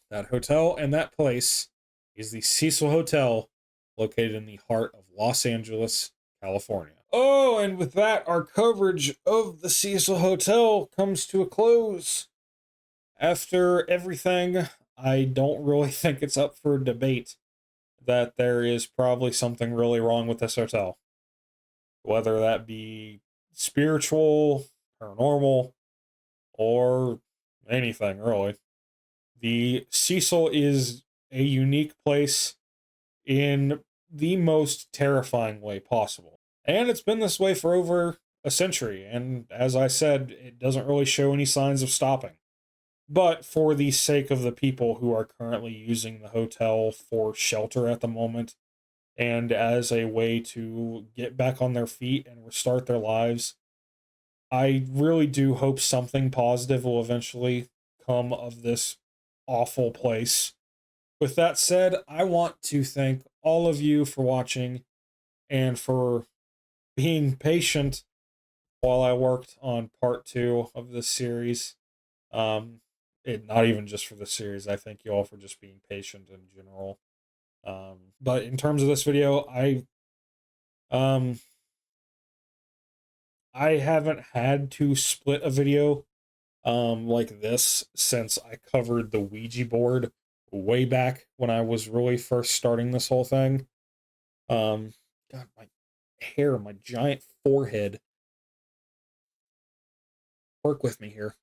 That hotel and that place is the Cecil Hotel, located in the heart of Los Angeles, California. Oh, and with that, our coverage of the Cecil Hotel comes to a close. After everything, I don't really think it's up for debate that there is probably something really wrong with this hotel. Whether that be spiritual, paranormal, or anything, really. The Cecil is a unique place in the most terrifying way possible. And it's been this way for over a century, and as I said, it doesn't really show any signs of stopping. But for the sake of the people who are currently using the hotel for shelter at the moment, and as a way to get back on their feet and restart their lives, I really do hope something positive will eventually come of this awful place. With that said, I want to thank all of you for watching and for being patient while I worked on part 2 of this series. Not even just for this series. I thank you all for just being patient in general. But in terms of this video, um I haven't had to split a video like this since I covered the Ouija board way back when I was really first starting this whole thing. God, my hair, my giant forehead. Work with me here.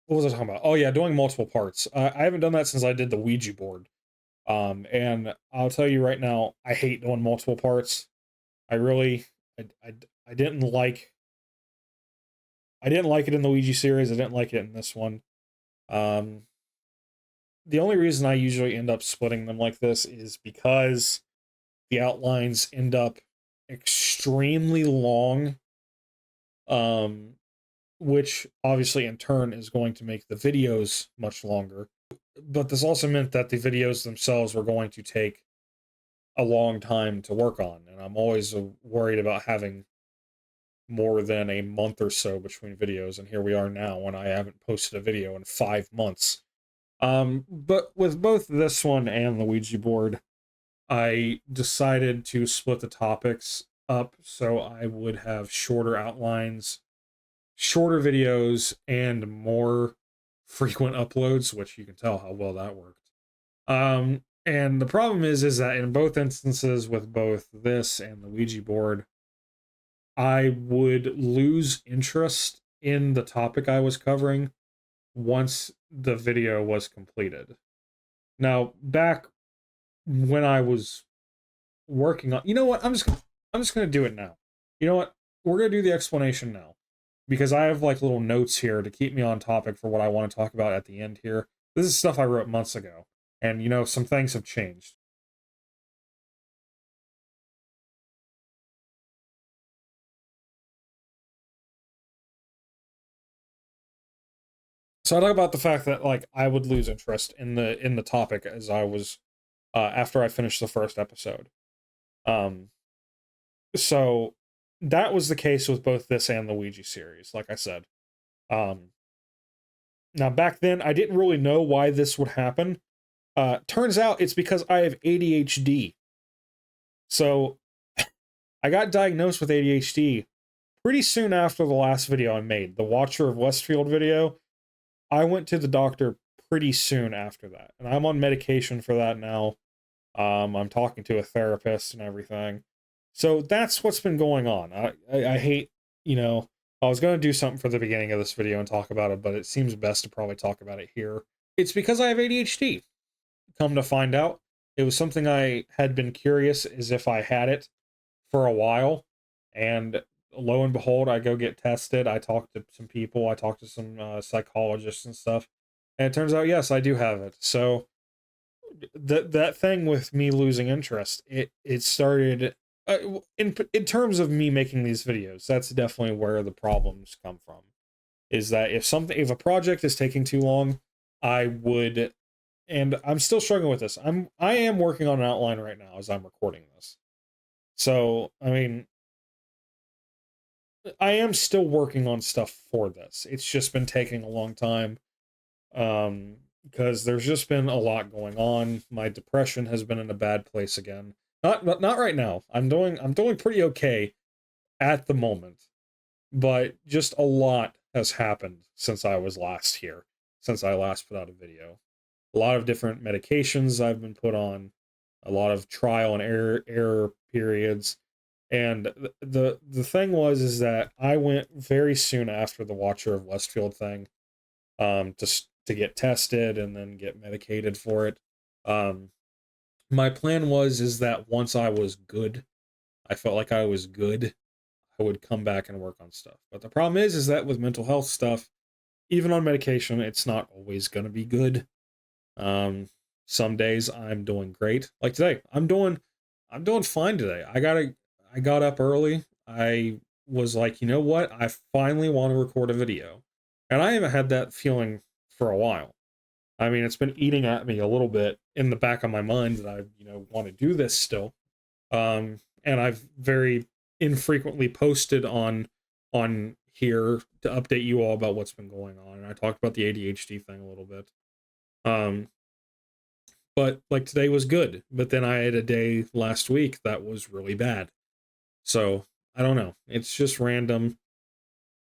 What was I talking about? Oh yeah, doing multiple parts. I haven't done that since I did the Ouija board. And I'll tell you right now, I hate doing multiple parts. I really, I, I, I didn't like, I didn't like it in the Ouija series. I didn't like it in this one. Um, the only reason I usually end up splitting them like this is because the outlines end up extremely long. Um, which obviously in turn is going to make the videos much longer. But this also meant that the videos themselves were going to take a long time to work on, and I'm always worried about having more than a month or so between videos, and here we are now when I haven't posted a video in 5 months. But with both this one and the Ouija board, I decided to split the topics up so I would have shorter outlines, shorter videos, and more frequent uploads, which you can tell how well that worked. And the problem is that in both instances with both this and the Ouija board, I would lose interest in the topic I was covering once the video was completed. Now, back when I was working on, you know what? I'm just gonna do it now. You know what? We're gonna do the explanation now because I have like little notes here to keep me on topic for what I want to talk about at the end here. This is stuff I wrote months ago, and you know some things have changed. So I talk about the fact that like I would lose interest in the topic as I was after I finished the first episode. Um, so that was the case with both this and the Ouija series. Like I said, um, now back then I didn't really know why this would happen. Turns out it's because I have ADHD. So I got diagnosed with ADHD pretty soon after the last video I made, the Watcher of Westfield video. I went to the doctor pretty soon after that, and I'm on medication for that now. I'm talking to a therapist and everything. So that's what's been going on. I hate, you know, I was going to do something for the beginning of this video and talk about it, but it seems best to probably talk about it here. It's because I have ADHD. Come to find out, it was something I had been curious as if I had it for a while, and lo and behold, I go get tested. I talk to some people. I talk to some psychologists and stuff, and it turns out yes, I do have it. So that thing with me losing interest, it started in terms of me making these videos. That's definitely where the problems come from. Is that if a project is taking too long, I would, and I'm still struggling with this. I am working on an outline right now as I'm recording this. So I mean, I am still working on stuff for this. It's just been taking a long time. Because there's just been a lot going on. My depression has been in a bad place again. Not right now. I'm doing pretty okay at the moment. But just a lot has happened since I was last here, since I last put out a video. A lot of different medications I've been put on, a lot of trial and error periods. And the thing was is that I went very soon after the Watcher of Westfield thing, to get tested and then get medicated for it. Um, my plan was is that once I was good, I felt like I was good, I would come back and work on stuff. But the problem is that with mental health stuff, even on medication, it's not always going to be good. Um, some days I'm doing great. Like today, I'm doing fine today. I got up early. I was like, you know what? I finally want to record a video. And I haven't had that feeling for a while. I mean, it's been eating at me a little bit in the back of my mind that I, you know, want to do this still. And I've very infrequently posted on here to update you all about what's been going on. And I talked about the ADHD thing a little bit. Um, but like today was good, but then I had a day last week that was really bad. So I don't know. It's just random.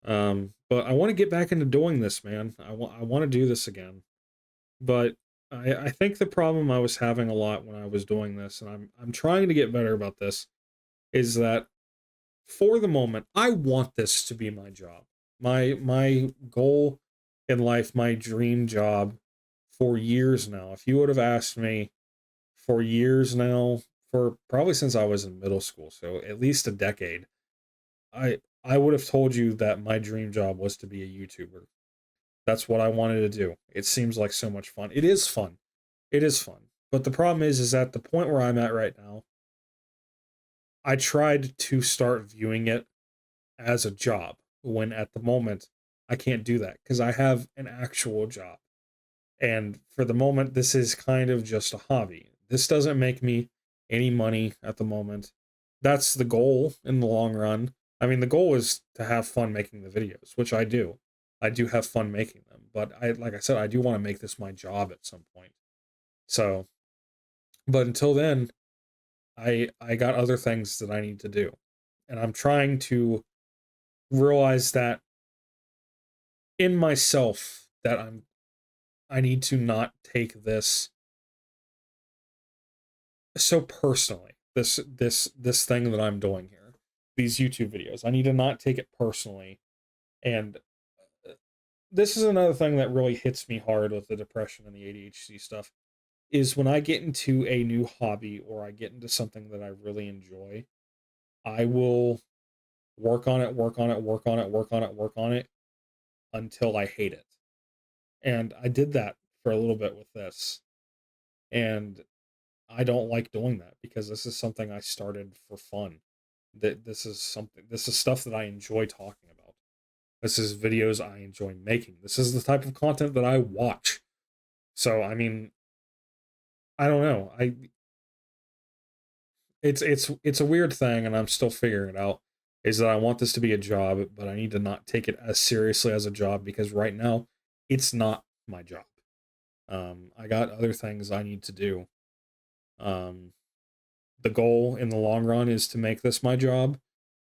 But I want to get back into doing this, man. I want to do this again. But I think the problem I was having a lot when I was doing this, and I'm trying to get better about this, is that for the moment, I want this to be my job. My goal in life, my dream job for years now. If you would have asked me for years now, for probably since I was in middle school, so at least a decade, I would have told you that my dream job was to be a YouTuber. That's what I wanted to do. It seems like so much fun. It is fun. It is fun. But the problem is at the point where I'm at right now, I tried to start viewing it as a job when at the moment I can't do that because I have an actual job. And for the moment, this is kind of just a hobby. This doesn't make me any money at the moment. That's the goal in the long run. I mean, the goal is to have fun making the videos, which I do. I do have fun making them, but like I said, I do want to make this my job at some point. So, but until then, I got other things that I need to do. And I'm trying to realize that in myself that I need to not take this so personally. This thing that I'm doing here, these YouTube videos. I need to not take it personally. And this is another thing that really hits me hard with the depression and the ADHD stuff is when I get into a new hobby or I get into something that I really enjoy, I will work on it, work on it, work on it, work on it, work on it until I hate it. And I did that for a little bit with this. And I don't like doing that because this is something I started for fun. That this is stuff that I enjoy talking about. This is videos I enjoy making. This is the type of content that I watch. So I mean, I don't know. It's a weird thing and I'm still figuring it out. Is that I want this to be a job, but I need to not take it as seriously as a job because right now it's not my job. I got other things I need to do. Um, the goal in the long run is to make this my job.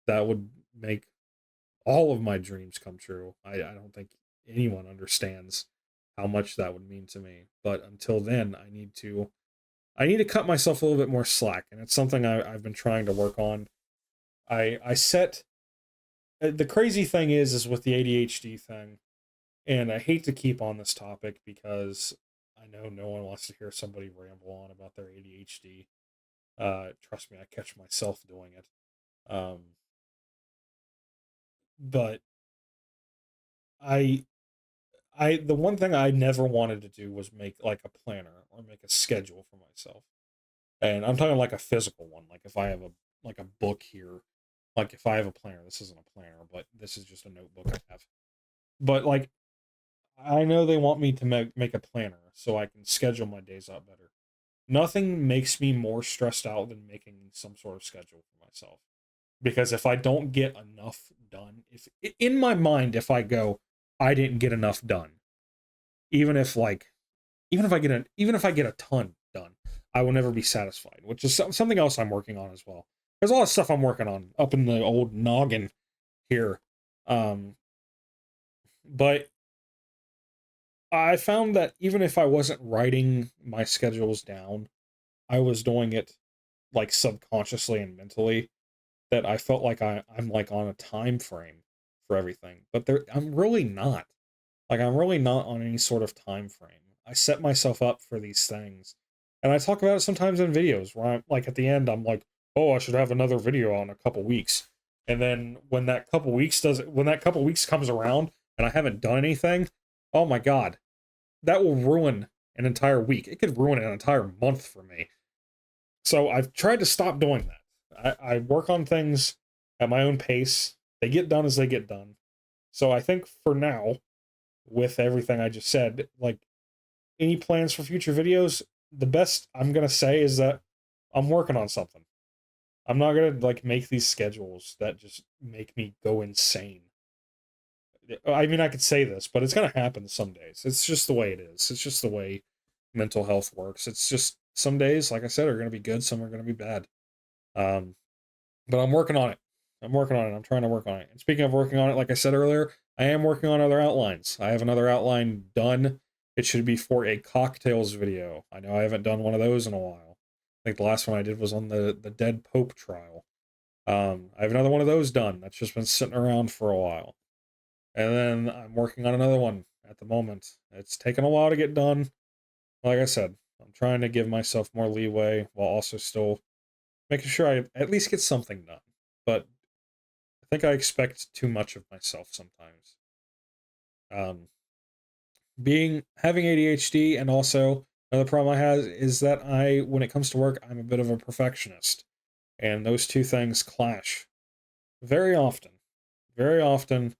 That would make all of my dreams come true. I don't think anyone understands how much that would mean to me. But until then, I need to cut myself a little bit more slack, and it's something I've been trying to work on. I set the crazy thing is with the ADHD thing, and I hate to keep on this topic because I know no one wants to hear somebody ramble on about their ADHD. Trust me, I catch myself doing it. Um, but I the one thing I never wanted to do was make like a planner or make a schedule for myself. And I'm talking like a physical one. Like if I have a book here, like if I have a planner, this isn't a planner, but this is just a notebook I have. But like I know they want me to make a planner so I can schedule my days out better. Nothing makes me more stressed out than making some sort of schedule for myself. Because if I don't get enough done, if in my mind, if I go, I didn't get enough done, even if like, even if I get a ton done, I will never be satisfied. Which is something else I'm working on as well. There's a lot of stuff I'm working on up in the old noggin here, um, but I found that even if I wasn't writing my schedules down, I was doing it like subconsciously and mentally that I felt like I'm like on a time frame for everything. But I'm really not. Like I'm really not on any sort of time frame. I set myself up for these things. And I talk about it sometimes in videos where I'm like at the end I'm like, "Oh, I should have another video on a couple weeks." And then when that couple weeks comes around and I haven't done anything, oh my god, that will ruin an entire week. It could ruin an entire month for me. So I've tried to stop doing that. I work on things at my own pace. They get done as they get done. So I think for now, with everything I just said, like any plans for future videos, the best I'm gonna say is that I'm working on something. I'm not gonna like make these schedules that just make me go insane. I mean, I could say this, but it's gonna happen some days. It's just the way it is. It's just the way mental health works. It's just some days, like I said, are gonna be good. Some are gonna be bad. Um, but I'm working on it. I'm working on it. I'm trying to work on it. And speaking of working on it, like I said earlier, I am working on other outlines. I have another outline done. It should be for a cocktails video. I know I haven't done one of those in a while. I think the last one I did was on the dead Pope trial. I have another one of those done that's just been sitting around for a while. And then I'm working on another one at the moment. It's taken a while to get done. Like I said, I'm trying to give myself more leeway while also still making sure I at least get something done. But I think I expect too much of myself sometimes. Um, having ADHD, and also another problem I have is that when it comes to work, I'm a bit of a perfectionist, and those two things clash very often, very often,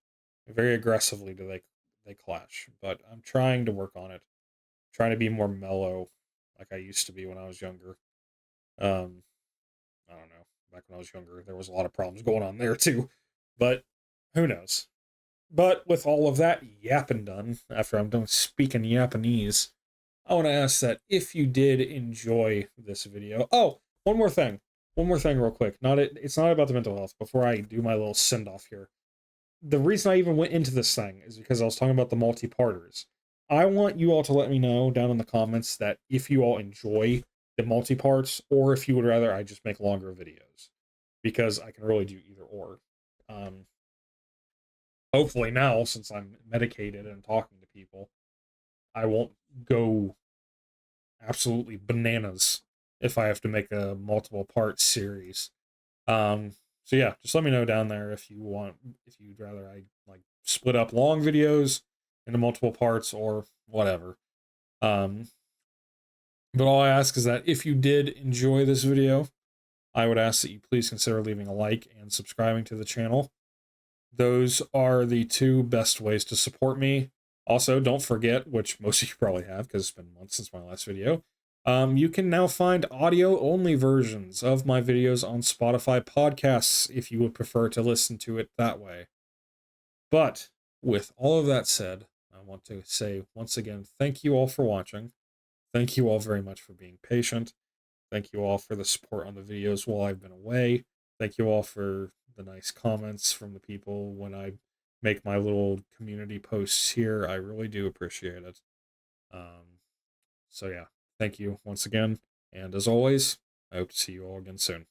very aggressively. Do they clash? But I'm trying to work on it, trying to be more mellow, like I used to be when I was younger. Um, I don't know. Back when I was younger, there was a lot of problems going on there too, but who knows? But with all of that yapping done, after I'm done speaking Japanese, I want to ask that if you did enjoy this video. Oh, one more thing. One more thing, real quick. It's not about the mental health. Before I do my little send off here, the reason I even went into this thing is because I was talking about the multi-parters. I want you all to let me know down in the comments that if you all enjoy the multi-parts, or if you would rather I just make longer videos, because I can really do either or. Um, Hopefully now, since I'm medicated and talking to people, I won't go absolutely bananas if I have to make a multiple part series. So yeah, just let me know down there if if you'd rather I like split up long videos into multiple parts or whatever. Um, but all I ask is that if you did enjoy this video, I would ask that you please consider leaving a like and subscribing to the channel. Those are the two best ways to support me. Also, don't forget, which most of you probably have because it's been months since my last video, you can now find audio-only versions of my videos on Spotify podcasts if you would prefer to listen to it that way. But with all of that said, I want to say once again, thank you all for watching. Thank you all very much for being patient. Thank you all for the support on the videos while I've been away. Thank you all for the nice comments from the people when I make my little community posts here. I really do appreciate it. So yeah, thank you once again. And as always, I hope to see you all again soon.